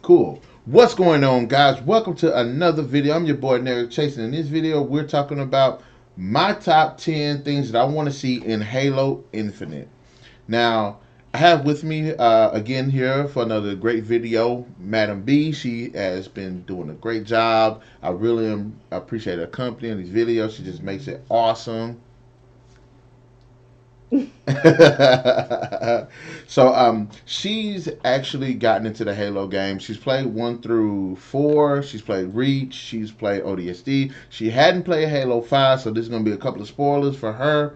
Cool. What's going on, guys? Welcome to another video. I'm your boy Narik Chase, and in this video, we're talking about my top 10 things that I want to see in Halo Infinite. Now, I have with me again here for another great video, Madam B. She has been doing a great job. I really appreciate her company in these videos. She just makes it awesome. So she's actually gotten into the Halo game. She's played 1 through 4. She's played Reach. She's played ODSD. She hadn't played Halo 5, so this is going to be a couple of spoilers for her.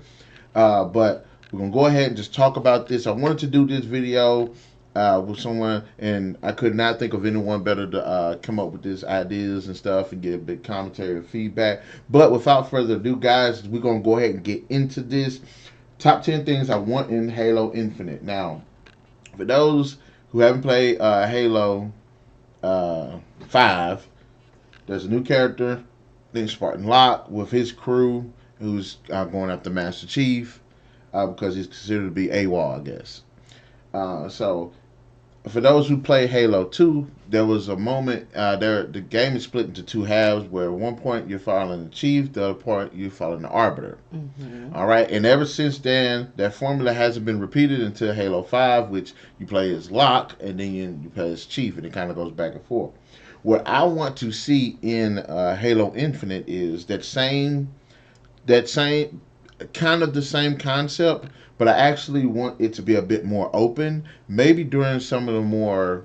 But we're going to go ahead and just talk about this. I wanted to do this video with someone, and I could not think of anyone better to come up with these ideas and stuff and give a big commentary and feedback. But without further ado, guys, we're going to go ahead and get into this. Top 10 things I want in Halo Infinite. Now, for those who haven't played Halo 5, there's a new character named Spartan Locke with his crew who's going after Master Chief because he's considered to be AWOL, I guess. So for those who play Halo 2, there was a moment the game is split into two halves where at one point you're following the Chief, the other point you're following the Arbiter. Mm-hmm. All right, and ever since then, that formula hasn't been repeated until Halo 5, which you play as Locke and then you play as Chief, and it kind of goes back and forth. What I want to see in Halo Infinite is that same kind of the same concept, but I actually want it to be a bit more open. Maybe during some of the more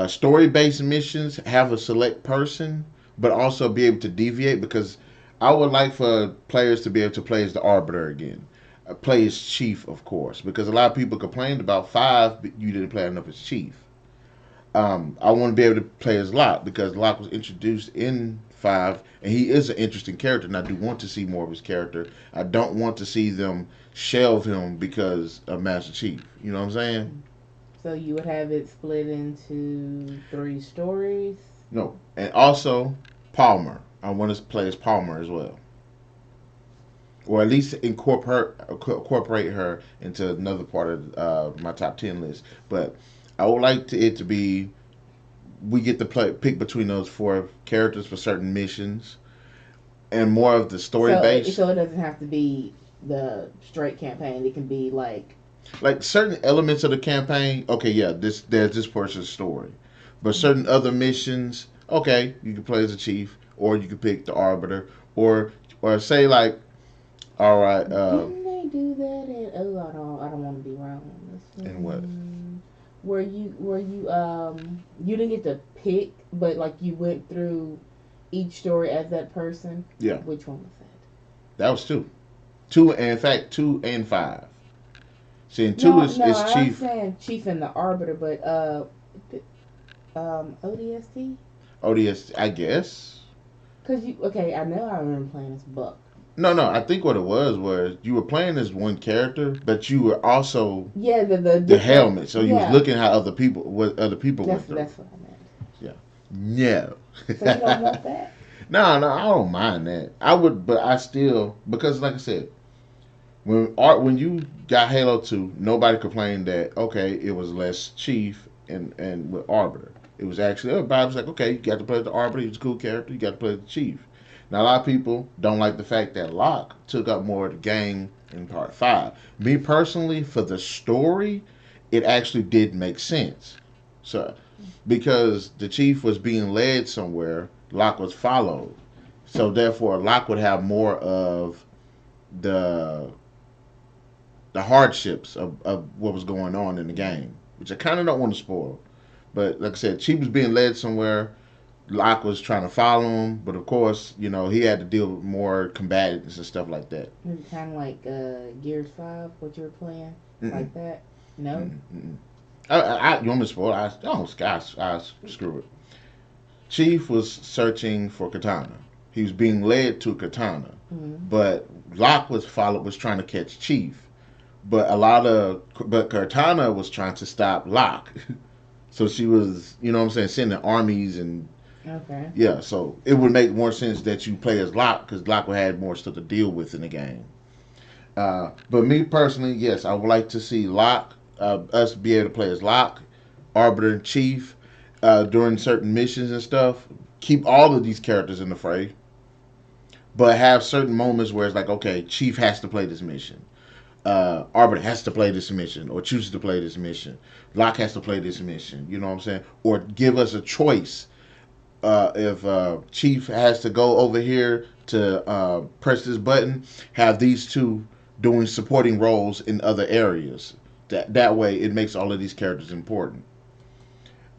story-based missions, have a select person, but also be able to deviate, because I would like for players to be able to play as the Arbiter again. Play as Chief, of course, because a lot of people complained about 5, but you didn't play enough as Chief. I want to be able to play as Locke because Locke was introduced in 5, and he is an interesting character, and I do want to see more of his character. I don't want to see them shelve him because of Master Chief. You know what I'm saying? So you would have it split into 3 stories? No. And also, Palmer. I want to play as Palmer as well. Or at least incorporate her into another part of my top 10 list. But I would like it to be we get to pick between those 4 characters for certain missions, and more of the story base. So it doesn't have to be the straight campaign. It can be like certain elements of the campaign. Okay, yeah, there's this person's story, but certain other missions. Okay, you can play as a Chief, or you can pick the Arbiter, or say like, all right. Didn't they do that? I don't want to be wrong on this. And what? You didn't get to pick, but like you went through each story as that person. Yeah. Which one was that? That was 2, and in fact 2 and 5. See, in 2 is Chief. I'm saying Chief and the Arbiter, but ODST. ODS, I guess. Cause I know I remember playing as Buck. No, I think what it was you were playing as one character, but you were also the helmet. So you was looking how what other people went through. That's what I meant. Yeah. No. So you don't want that? No, I don't mind that. I would, but I still, because like I said, when you got Halo 2, nobody complained that okay it was less Chief and with Arbiter. It was actually everybody was like, okay, you got to play the Arbiter. He's a cool character. You got to play the Chief. Now a lot of people don't like the fact that Locke took up more of the game in Part 5. Me personally, for the story, it actually did make sense. So because the Chief was being led somewhere, Locke was followed. So therefore, Locke would have more of the hardships of what was going on in the game, which I kind of don't want to spoil. But like I said, Chief was being led somewhere. Locke was trying to follow him, but of course, he had to deal with more combatants and stuff like that. It's kind of like Gears 5, what you were playing, like that. No. You want me to spoil? I screw it. Chief was searching for Katana. He was being led to Katana, but Locke was trying to catch Chief, but Katana was trying to stop Locke. So she was, sending armies and. Okay. Yeah, so it would make more sense that you play as Locke because Locke would have more stuff to deal with in the game. But me personally, yes, I would like to see us be able to play as Locke, Arbiter, and Chief. during certain missions and stuff. Keep all of these characters in the fray, but have certain moments where it's like, okay, Chief has to play this mission. Arbiter has to play this mission or chooses to play this mission. Locke has to play this mission. You know what I'm saying? Or give us a choice. If Chief has to go over here to press this button, have these two doing supporting roles in other areas. That way, it makes all of these characters important.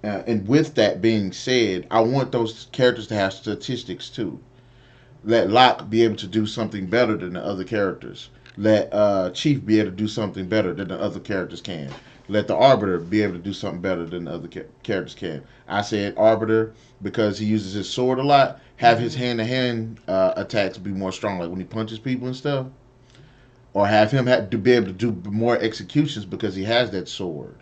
And with that being said, I want those characters to have statistics too. Let Locke be able to do something better than the other characters. Let Chief be able to do something better than the other characters can. Let the Arbiter be able to do something better than the other characters can. I said Arbiter because he uses his sword a lot. Have his hand-to-hand attacks be more strong, like when he punches people and stuff. Or have him to be able to do more executions because he has that sword.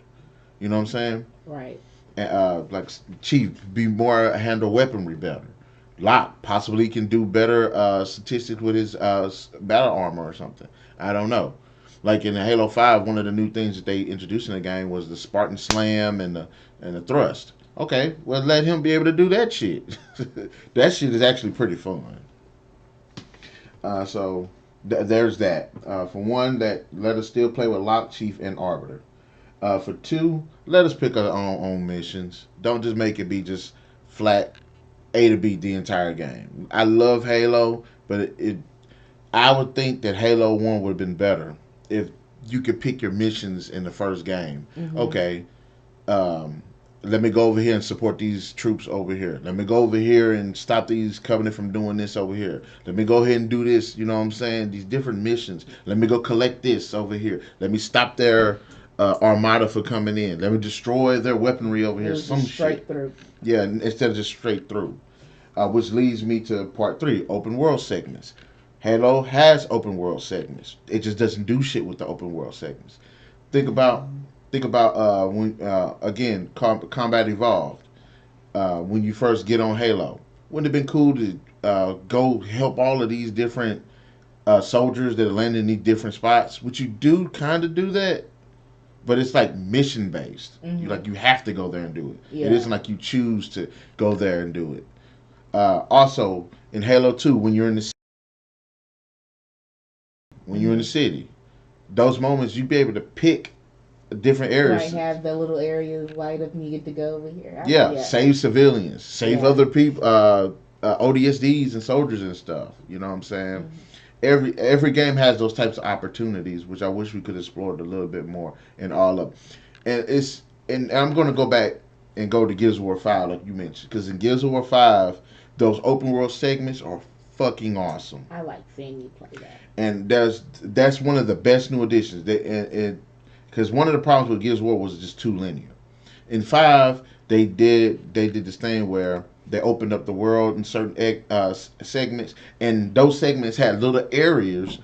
You know what I'm saying? Right. Like Chief be more handle weaponry better. Locke possibly can do better statistics with his battle armor or something. I don't know. Like in Halo 5, one of the new things that they introduced in the game was the Spartan Slam and the thrust. Okay, well let him be able to do that shit. That shit is actually pretty fun. So there's that. For one, that let us still play with Locke, Chief, and Arbiter. For two, let us pick our own missions. Don't just make it be just flat A to B the entire game. I love Halo, but I would think that Halo 1 would have been better if you could pick your missions in the first game. Mm-hmm. Okay, um, let me go over here and support these troops over here. Let me go over here and stop these Covenant from doing this over here. Let me go ahead and do this, you know what I'm saying? These different missions. Let me go collect this over here. Let me stop their armada for coming in. Let me destroy their weaponry over It here. was Some just straight shit. through. Yeah, instead of just straight through. Which leads me to part three, open world segments. Halo has open world segments. It just doesn't do shit with the open world segments. Think about think about when again combat evolved. When you first get on Halo, wouldn't it have been cool to go help all of these different soldiers that land in these different spots? Which you do kind of do that, but it's like mission based. You Mm-hmm. like you have to go there and do it. It Yeah. isn't like you choose to go there and do it. Also, in Halo 2, when you're in Mm-hmm. the city, those moments you be able to pick different Right. areas. Have the little area light up and you get to go over here. Yeah, Yeah. save civilians, save Yeah. other people, ODSDs and soldiers and stuff. You know what I'm saying? Mm-hmm. Every game has those types of opportunities, which I wish we could explore it a little bit more in all of. And it's and I'm going to go back and go to Gibbs Wharf 5 like you mentioned, because in Gibbs Wharf 5, those open world segments are fucking awesome. I like seeing you play that. And that's one of the best new additions. Because one of the problems with Gears of War was just too linear. In 5, they did this thing where they opened up the world in certain segments, and those segments had little areas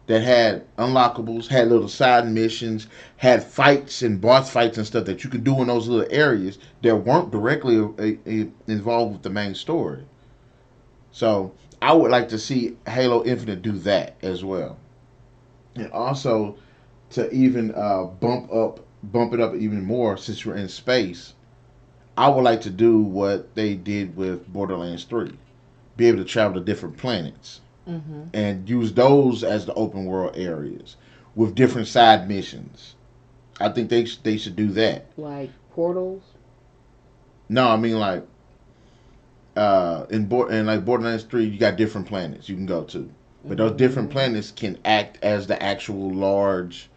that had unlockables, had little side missions, had fights and boss fights and stuff that you could do in those little areas that weren't directly involved with the main story. So I would like to see Halo Infinite do that as well, and also to even bump it up even more since you're in space. I would like to do what they did with Borderlands 3, be able to travel to different planets Mm-hmm. and use those as the open world areas with different side missions. I think they should do that. Like portals. No, I mean like in like Borderlands 3, you got different planets you can go to, but those different Mm-hmm. planets can act as the actual large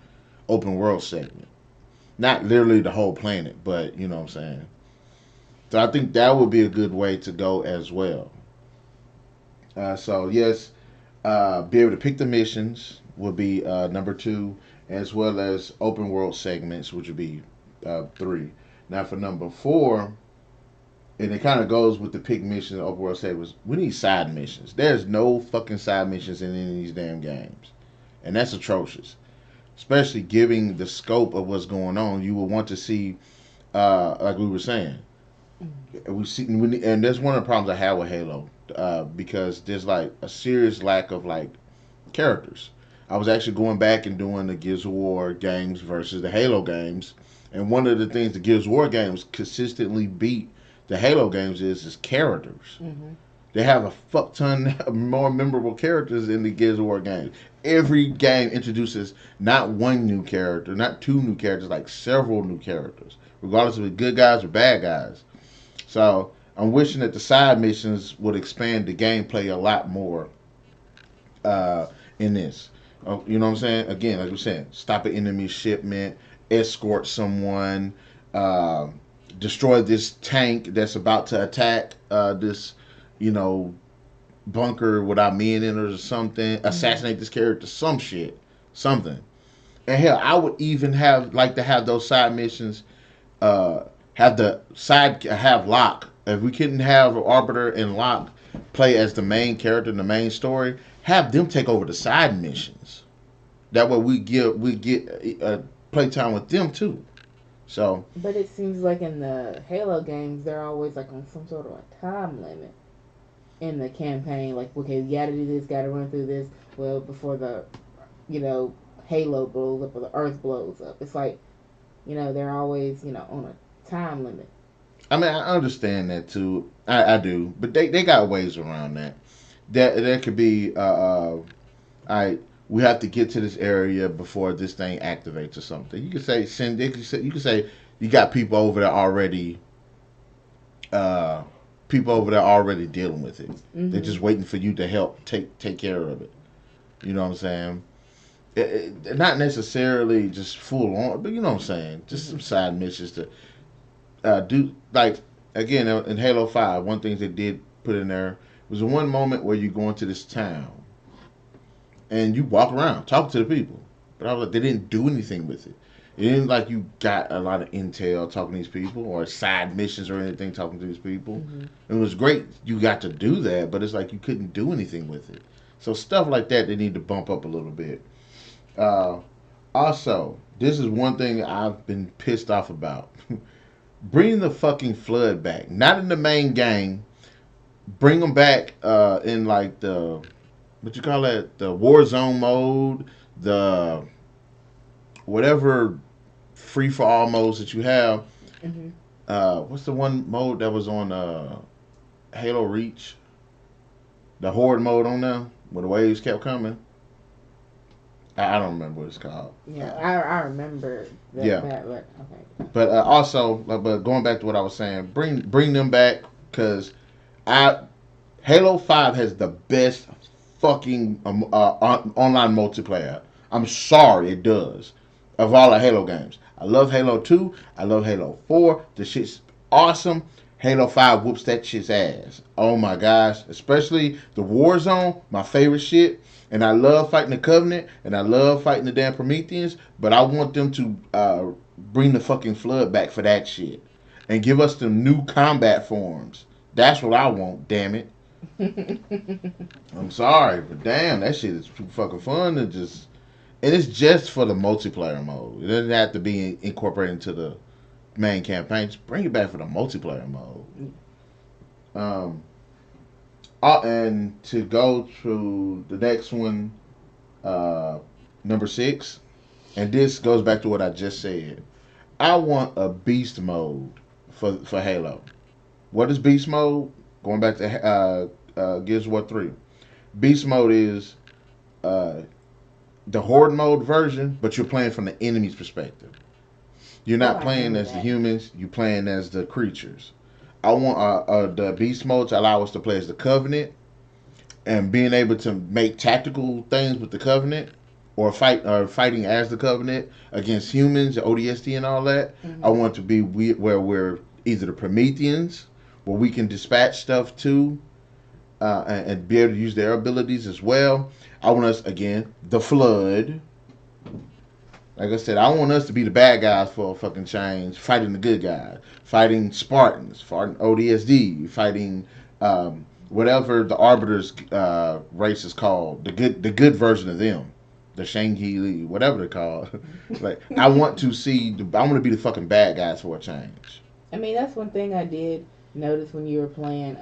open world segment. Not literally the whole planet, but you know what I'm saying. So I think that would be a good way to go as well. So yes, be able to pick the missions would be number two, as well as open world segments, which would be three. Now for number four, and it kind of goes with the pick missions and open world segments. We need side missions. There's no fucking side missions in any of these damn games, and that's atrocious. Especially giving the scope of what's going on, you would want to see, like we were saying, and that's one of the problems I have with Halo, because there's like a serious lack of like characters. I was actually going back and doing the Gears of War games versus the Halo games, and one of the things the Gears of War games consistently beat the Halo games is characters. Mm-hmm. They have a fuck ton more memorable characters in the Gibbs Wharf games. Every game introduces not one new character, not two new characters, like several new characters, regardless of the good guys or bad guys. So I'm wishing that the side missions would expand the gameplay a lot more uh, in this. You know what I'm saying? Again, like we're saying, stop an enemy shipment, escort someone, uh, destroy this tank that's about to attack this, you know, bunker without men in it or something. Mm-hmm. Assassinate this character, some shit, something. And hell, I would even have like to have those side missions. Uh, have Locke. If we couldn't have Arbiter and Locke play as the main character in the main story, have them take over the side missions. That way we get playtime with them too. So But it seems like in the Halo games, they're always like on some sort of a time limit in the campaign. Like, okay, you gotta do this, gotta run through this. Well, before the, you know, Halo blows up or the Earth blows up. It's like, they're always, on a time limit. I mean, I understand that too. I do, but they got ways around that. That could be I we have to get to this area before this thing activates or something. You could say send. You could say you got uh, people over there already dealing with it. They're Mm-hmm. just waiting for you to help take care of it. You know what I'm saying? Not necessarily just full on, but you know what I'm saying. Just Mm-hmm. some side missions to do. Like again in Halo 5, one thing they did put in there was the one moment where you go into this town and you walk around talk to the people. But I was like, they didn't do anything with it. It didn't like you got a lot of intel talking to these people or side missions or anything talking to these people. Mm-hmm. It was great you got to do that, but it's like you couldn't do anything with it. So stuff like that they need to bump up a little bit. Uh, Also, this is one thing I've been pissed off about. Bring the fucking flood back. Not in the main game. Bring them back in like the what you call that, the war zone mode, the whatever free for all modes that you have. Mm-hmm. What's the one mode that was on Halo Reach? The horde mode on there where the waves kept coming. I don't remember what it's called. Yeah, I remember that, Yeah, but okay. but also, but going back to what I was saying, bring them back because I Halo 5 has the best fucking online multiplayer. I'm sorry, it does. Of all the Halo games, I love Halo 2. I love Halo 4. The shit's awesome. Halo 5 whoops that shit's ass. Oh my gosh. Especially the Warzone, my favorite shit. And I love fighting the Covenant, and I love fighting the damn Prometheans, but I want them to bring the fucking Flood back for that shit. And give us the new combat forms. That's what I want, damn it. I'm sorry, but damn, that shit is too fucking fun to just. And it's just for the multiplayer mode. It doesn't have to be incorporated into the main campaign. Just bring it back for the multiplayer mode. Um, and to go to the next one, uh, number 6, and this goes back to what I just said. I want a beast mode for Halo. What is beast mode? Going back to Gibbs Wharf 3. Beast mode is uh, the horde mode version, but you're playing from the enemy's perspective. You're Oh, not I playing remember as the that. humans. You're playing as the creatures. I want the beast mode to allow us to play as the Covenant and being able to make tactical things with the Covenant or fighting as the Covenant against humans, ODST and all that. I Mm-hmm. want to be where we're either the Prometheans, where we can dispatch stuff to and be able to use their abilities as well. I want us again the Flood. Like I said, I want us to be the bad guys for a fucking change, fighting the good guys, fighting Spartans, fighting ODSD, fighting whatever the Arbiter's race is called, the good version of them, the Shang-Chi, whatever they're called. Like I want to be the fucking bad guys for a change. I mean, that's one thing I did notice when you were playing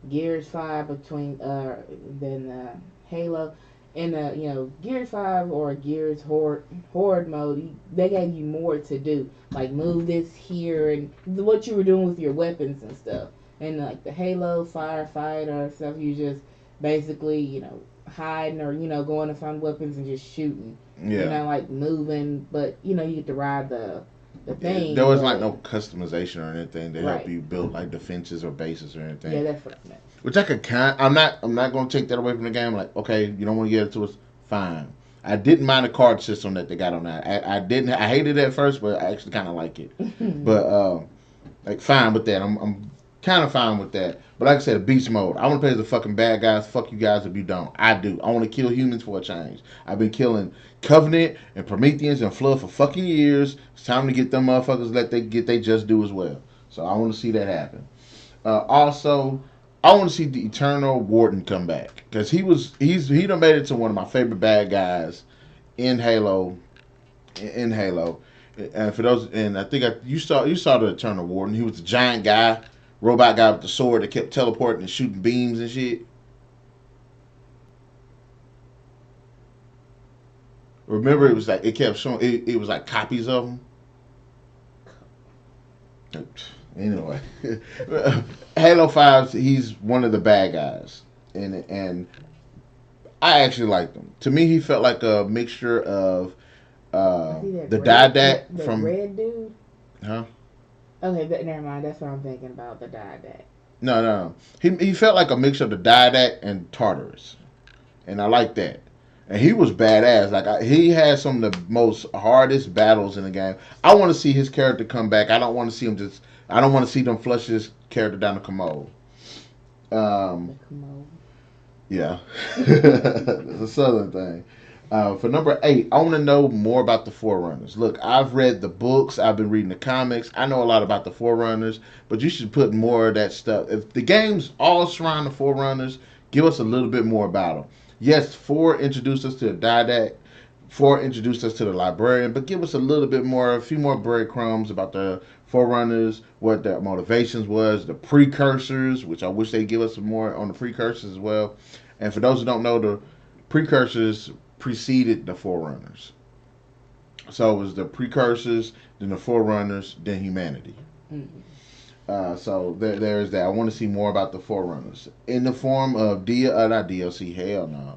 Gears 5 between then Halo. in a Gears 5 or Gears Horde mode, they gave you more to do, like move this here and what you were doing with your weapons and stuff. And like the Halo firefighter stuff, you just basically hiding or going to find weapons and just shooting. You're Yeah. not like moving, but you get to ride the Yeah, there thing. was like But no customization or anything to help right, you build like defenses or bases or anything. yeah, that's what I meant. Which I could kind. I'm not going to take that away from the game. Like, okay, you don't want to get it to us. Fine. I didn't mind the card system that they got on that. I didn't. I hated it at first, but I actually kind of like it. But like, fine with that. I'm kind of fine with that. But like I said, beast mode. I want to play as the fucking bad guys. Fuck you guys if you don't. I do. I want to kill humans for a change. I've been killing Covenant and Prometheans and Flood for fucking years. It's time to get them motherfuckers let they get they just do as well. So I want to see that happen. Also, I want to see the Eternal Warden come back because he done made it to one of my favorite bad guys in Halo. In Halo, and for those, and I think you saw the Eternal Warden. He was a giant guy, robot guy with the sword that kept teleporting and shooting beams and shit. Remember, it was like it kept showing. It was like copies of him. Anyway, Halo 5, he's one of the bad guys, and I actually liked him. To me, he felt like a mixture of I see that the red Didact the from, red dude. huh? Okay, never mind. That's what I'm thinking about. The Didact. No, no, no. He felt like a mixture of the Didact and Tartarus, and I like that. And he was badass. Like he had some of the most hardest battles in the game. I want to see his character come back. I don't want to see him just. I don't want to see them flush his character down the commode. The Um, commode. yeah, it's a southern thing. For number 8, I want to know more about the Forerunners. Look, I've read the books, I've been reading the comics, I know a lot about the Forerunners, but you should put more of that stuff. If the game's all surround the Forerunners, give us a little bit more about them. Yes, 4 introduced us to the Didact, 4 introduced us to the Librarian, but give us a little bit more, a few more breadcrumbs about the Forerunners, what their motivations was, the precursors, which I wish they'd give us some more on the precursors as well. And for those who don't know, the precursors preceded the Forerunners. So it was the precursors, then the Forerunners, then humanity. Mm. So there's that. I want to see more about the Forerunners in the form of not DLC. Hell no.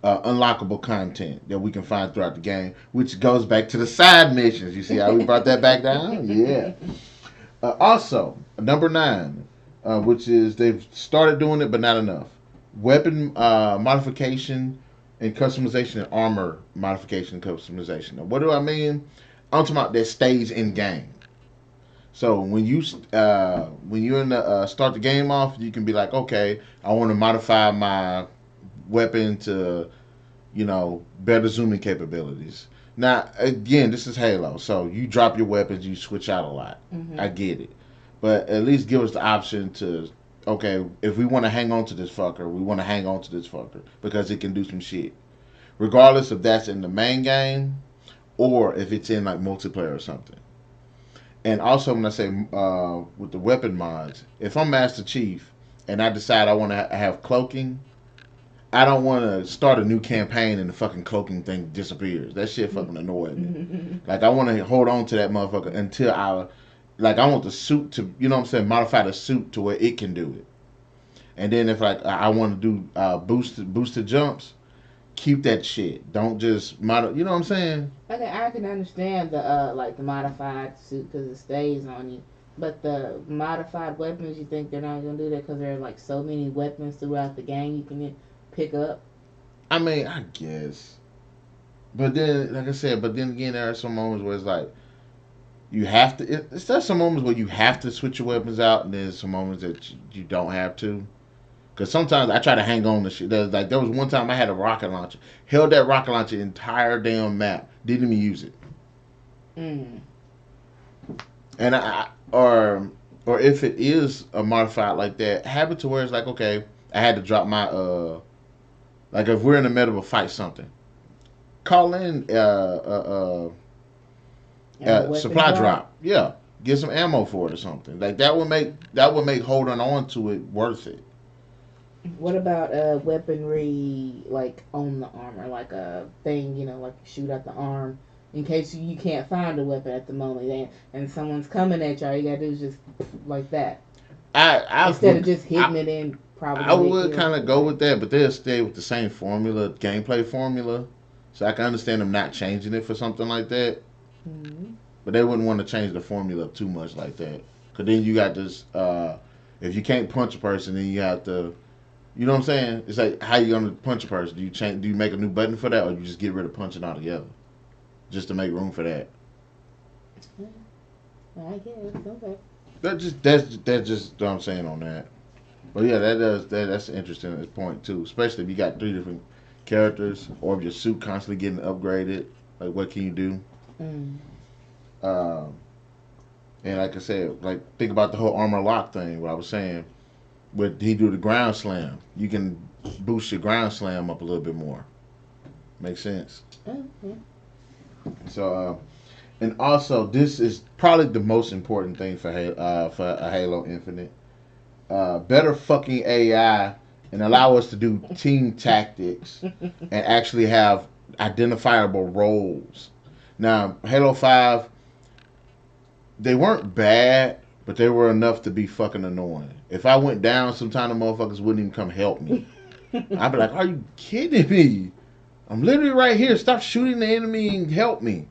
Unlockable content that we can find throughout the game, which goes back to the side missions. You see how we brought that back down? Yeah. Also, number 9, which is they've started doing it, but not enough. Weapon modification and customization and armor modification and customization. Now, what do I mean? I'm talking about that stays in game. So when you in the, start the game off, you can be like, okay, I want to modify my weapon to better zooming capabilities. Now again, this is Halo, so you drop your weapons, you switch out a lot. Mm-hmm. I get it, but at least give us the option to, okay, if we want to hang on to this fucker, we want to hang on to this fucker because it can do some shit, regardless if that's in the main game or if it's in like multiplayer or something. And also, when I say with the weapon mods, if I'm Master Chief and I decide I want to have cloaking, I don't want to start a new campaign and the fucking cloaking thing disappears. That shit fucking annoyed me. Like I want to hold on to that motherfucker until I want the suit to, you know what I'm saying, modify the suit to where it can do it. And then if like I want to do boosted jumps, keep that shit. Don't just you know what I'm saying? Okay, I can understand the like the modified suit because it stays on you, but the modified weapons, you think they're not gonna do that because there are like so many weapons throughout the game you can pick up. I mean, I guess. But then, like I said, but then again, there are some moments where it's like you have to. It's there's some moments where you have to switch your weapons out, and there's some moments that you don't have to. Because sometimes I try to hang on to shit. There was one time I had a rocket launcher, held that rocket launcher the entire damn map, didn't even use it, Mm. and or if it is a modified like that, have it to where it's like okay, I had to drop my like if we're in the middle of a fight something, call in Weapon supply drop. drop. Yeah, get some ammo for it or something. Like that would make holding on to it worth it. What about weaponry like on the armor, like a thing, like you shoot at the arm in case you can't find a weapon at the moment, and someone's coming at you. All you gotta do is just like that I instead of would just hitting it and probably I gonna hit would kills kind of go anyway. with that, but they'll stay with the same formula, gameplay formula. So I can understand them not changing it for something like that, Mm-hmm. but they wouldn't want to change the formula too much like that. Cause then you got this. If you can't punch a person, then you have to. You know what I'm saying? It's like how you gonna punch a person? Do you change? Do you make a new button for that, or you just get rid of punching altogether, just to make room for that? I guess okay. That's just what I'm saying on that. But yeah, that's an interesting point too, especially if you got three different characters, or if your suit constantly getting upgraded. Like, what can you do? Mm. Um, and like I said, like think about the whole armor lock thing. What I was saying, with he do the ground slam, you can boost your ground slam up a little bit more. Makes sense. Oh, yeah. So, and also this is probably the most important thing for a Halo Infinite. Better fucking AI and allow us to do team tactics and actually have identifiable roles. Now, Halo 5, they weren't bad, but they were enough to be fucking annoying. If I went down, sometimes the motherfuckers wouldn't even come help me. I'd be like, are you kidding me? I'm literally right here. Stop shooting the enemy and help me.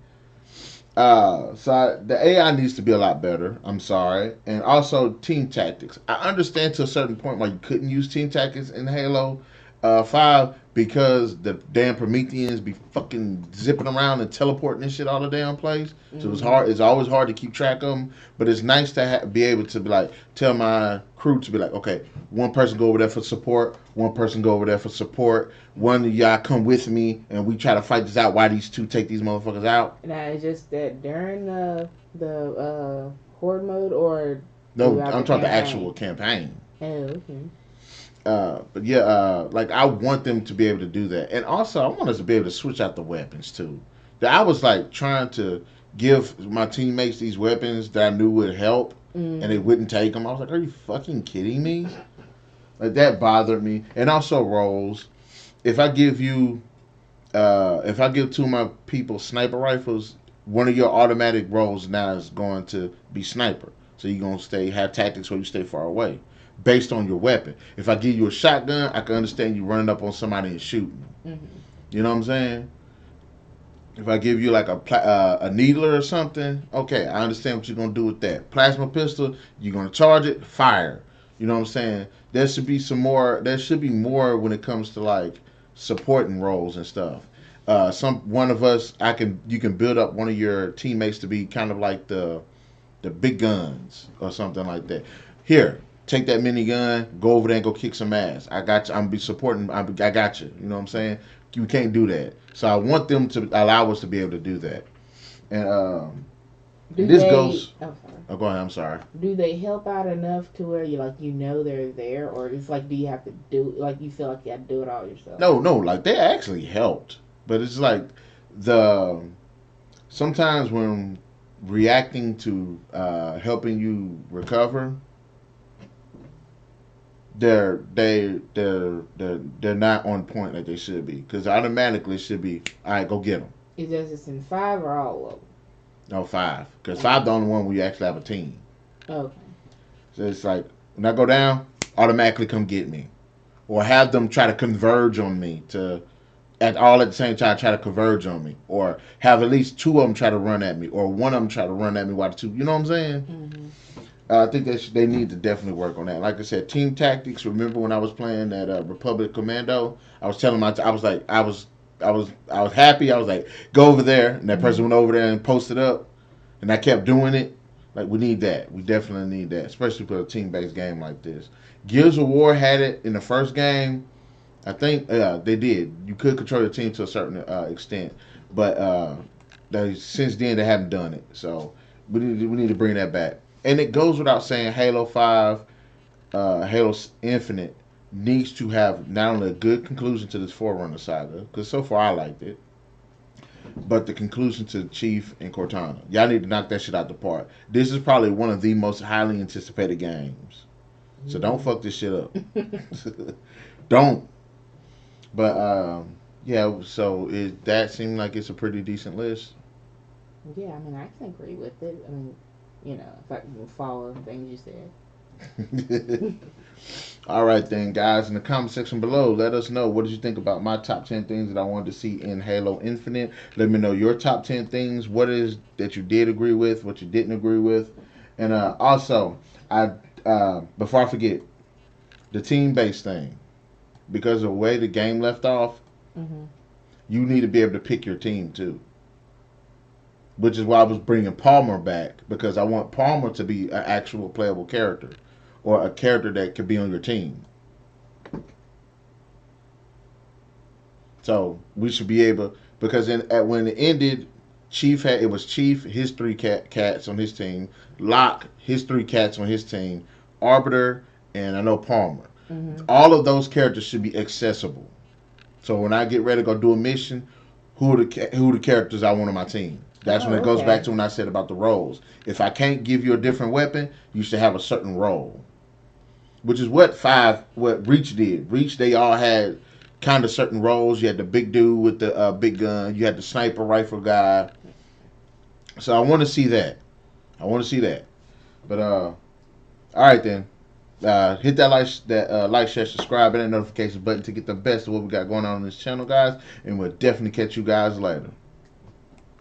The AI needs to be a lot better. I'm sorry, and also team tactics. I understand to a certain point why you couldn't use team tactics in Halo 5 because the damn Prometheans be fucking zipping around and teleporting and shit all the damn place. So it's Mm. hard. It's always hard to keep track of them. But it's nice to be able to be like tell my crew to be like, okay, one person go over there for support, one person go over there for support. One of y'all come with me, and we try to fight this out. Why these two take these motherfuckers out? Now it's just that during the horde mode or No, throughout I'm the talking the actual campaign. campaign. Oh, okay. But yeah, like I want them to be able to do that, and also I want us to be able to switch out the weapons too. That I was like trying to give my teammates these weapons that I knew would help, and they Mm. wouldn't take them. I was like, "Are you fucking kidding me?" Like that bothered me, and also roles. If I give you, if I give two of my people sniper rifles, one of your automatic roles now is going to be sniper. So you're gonna stay have tactics where you stay far away, based on your weapon. If I give you a shotgun, I can understand you running up on somebody and shooting. Mm-hmm. You know what I'm saying? If I give you like a needler or something, okay, I understand what you're gonna do with that. Plasma pistol, you're gonna charge it, fire. You know what I'm saying? There should be some more. There should be more when it comes to like supporting roles and stuff. Some one of us, you can build up one of your teammates to be kind of like the big guns or something like that. Here, take that minigun, go over there and go kick some ass. I got you. I'm be supporting. I got you. You know what I'm saying? You can't do that. So I want them to allow us to be able to do that. And and Do this they? goes. Oh, sorry. Oh, go ahead. I'm sorry. Do they help out enough to where you know they're there, or it's like do you have to do like you feel like you have to do it all yourself? No, no, like they actually helped, but it's like the sometimes when reacting to helping you recover, they're not on point like they should be because automatically it should be all right. Go get them. Is that just in five or all of No, five because five them? the only one where you actually have a team. Oh, okay. So it's like when I go down, automatically come get me, or have them try to converge on me to at the same time try to converge on me, or have at least two of them try to run at me, or one of them try to run at me while the two. You know what I'm saying? Mm-hmm. I think they need to definitely work on that. Like I said, team tactics. Remember when I was playing that Republic Commando? I was telling I was like I was happy. I was like go over there, and that person Mm-hmm. went over there and posted up, and I kept doing it. Like we need that. We definitely need that, especially for a team based game like this. Gears of War had it in the first game. I think they did. You could control your team to a certain extent, but since then they haven't done it. So we need to bring that back. And it goes without saying, Halo 5, Halo Infinite needs to have not only a good conclusion to this Forerunner saga, because so far I liked it, but the conclusion to Chief and Cortana. Y'all need to knock that shit out the park. This is probably one of the most highly anticipated games. So don't fuck this shit up. Don't. But yeah. So that seemed like it's a pretty decent list. Yeah, I mean, I can agree with it. I mean, if I can follow the things you said. All right then, guys, in the comment section below, let us know what did you think about my top 10 things that I wanted to see in Halo Infinite. Let me know your top 10 things. What is that you did agree with, what you didn't agree with, and also, I before I forget, the team-based thing, because of the way the game left off, Mm-hmm. you need to be able to pick your team too. Which is why I was bringing Palmer back, because I want Palmer to be an actual playable character, or a character that could be on your team. So we should be able, because when it ended, Chief had, it was Chief, his three cats on his team, Locke, his three cats on his team, Arbiter, and I know Palmer. Mm-hmm. All of those characters should be accessible. So when I get ready to go do a mission, who are the characters I want on my team? That's when Oh, it goes back okay. to when I said about the roles. If I can't give you a different weapon, you should have a certain role, which is what Reach did. Reach, they all had kind of certain roles. You had the big dude with the big gun. You had the sniper rifle guy. So I want to see that. I want to see that. But all right then. Hit that like, share, subscribe, and that notification button to get the best of what we got going on this channel, guys. And we'll definitely catch you guys later.